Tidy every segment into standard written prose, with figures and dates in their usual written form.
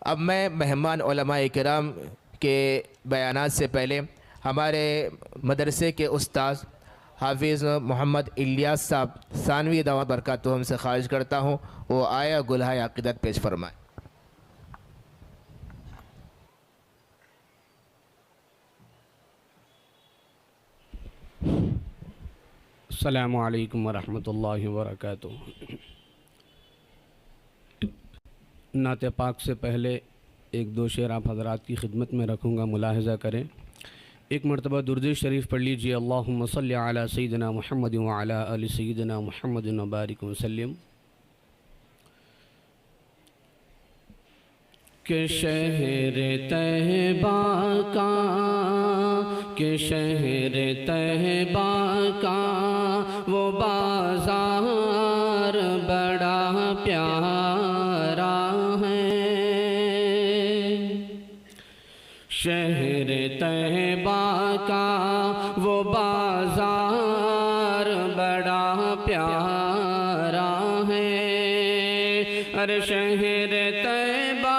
اب میں مہمان علماء کرام کے بیانات سے پہلے ہمارے مدرسے کے استاذ حافظ محمد الیاس صاحب ثانوی دعوت برکاتہم سے خواہش کرتا ہوں وہ آیا گلہائے عقیدت پیش فرمائیں۔ السلام علیکم ورحمۃ اللہ وبرکاتہ۔ نعت پاک سے پہلے ایک دو شعر آپ حضرات کی خدمت میں رکھوں گا، ملاحظہ کریں۔ ایک مرتبہ درود شریف پڑھ لیجئے، اللہم صلی علی سیدنا محمد وعلی آل سیدنا محمد وبارک وسلم۔ کہ شہر طیبہ کا، کہ شہر طیبہ کا وہ بازار بڑا پیارا ہے، شہر طیبہ کا وہ بازار بڑا پیارا ہے، ارے شہر طیبہ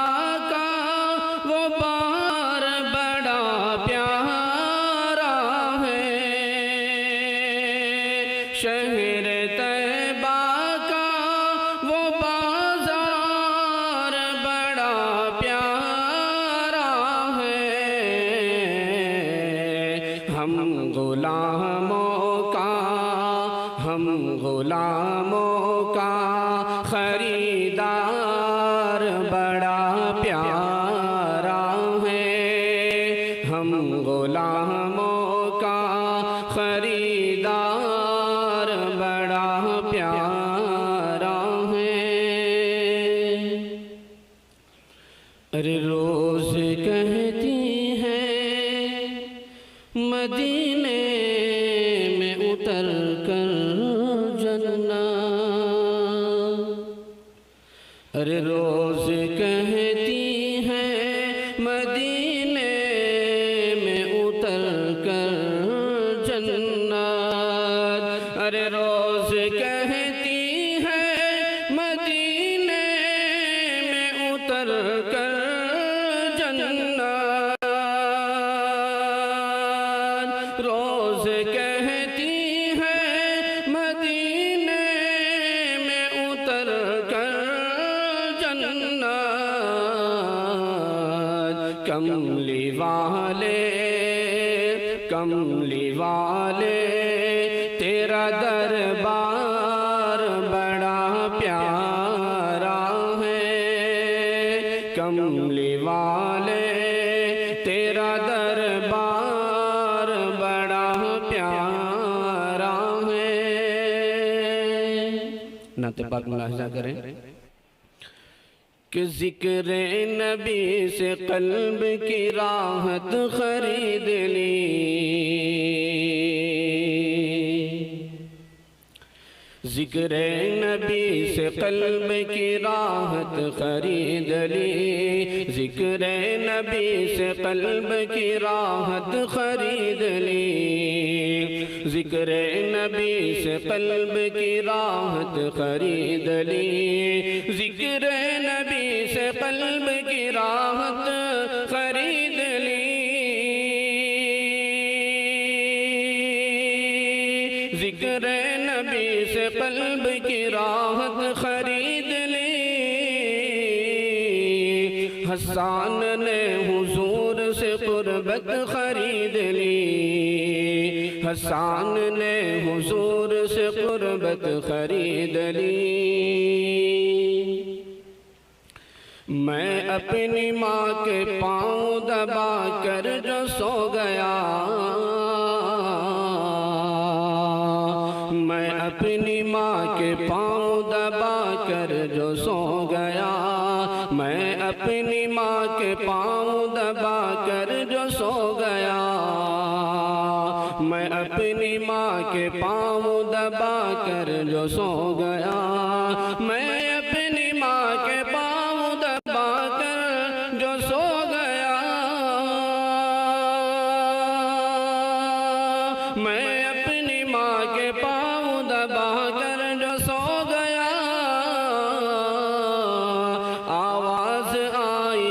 شہر طیبہ کا وہ بازار بڑا پیارا ہے، ہم غلاموں کا خریدار بڑا پیارا ہے، ہم غلاموں کا خریدار بڑا پیارا ہے۔ ارے روز کہتی ہیں مدینے میں اتر کر جنت، ارے روز کہتی ہیں مدینے میں اتر کر جنت، ارے روز کہتی ہے مدینے میں اتر کر جنت، روز کہتی ہے مدینے میں اتر کر جنت، کملی والے تیرا دربار بڑا پیارا ہے، کملی والے تیرا دربار بڑا پیارا ہے۔ نعت پاک ملاحظہ کریں کہ ذکر نبی سے قلب کی راحت خرید لی، ذکر نبی سے قلب کی راحت خرید لی، ذکر نبی سے قلب کی راحت خرید لی، ذکر نبی سے قلب کی راحت خرید لی، ذکر نبی سے قلب کی راحت خرید لی، ذکر نبی سے قلب کی راحت خرید لی، حسان نے حضور سے قربت خرید لی، حسان نے حضور سے قربت خرید لی، میں اپنی ماں کے پاؤں دبا کر جو سو گیا، میں اپنی ماں کے پاؤں دبا کر جو سو گیا، میں اپنی ماں کے پاؤں دبا کر جو سو گیا، میں اپنی ماں کے پاؤں دبا کر جو سو گیا، میں اپنی ماں کے پاؤں دبا کر جو سو گیا، میں اپنی ماں کے پاؤں دبا کر جو سو گیا، آواز آئی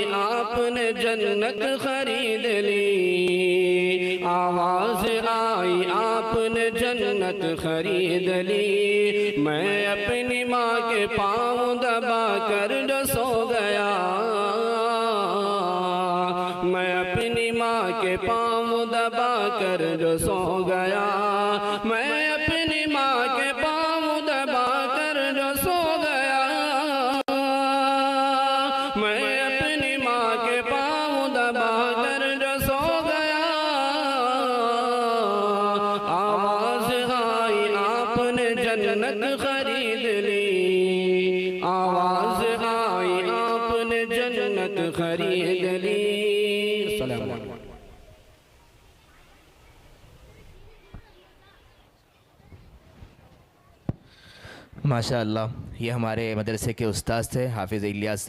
نے جنت خرید لی، آواز آئی آپ نے جنت خرید لی، میں اپنی ماں کے پاؤں دبا کر جو سو گیا، میں اپنی ماں کے پاؤں دبا کر جو سو گیا، میں اپنی ماں کے پاؤں دبا کر جو سو گیا، میں اپنی ماں کے پاؤں دبا کر جو سو گیا، آواز آئی آپ نے جنت خرید لی، آواز آئی آپ نے جنت خرید لی۔ السلام علیکم۔ ماشاء اللہ، یہ ہمارے مدرسے کے استاذ تھے حافظ الیاس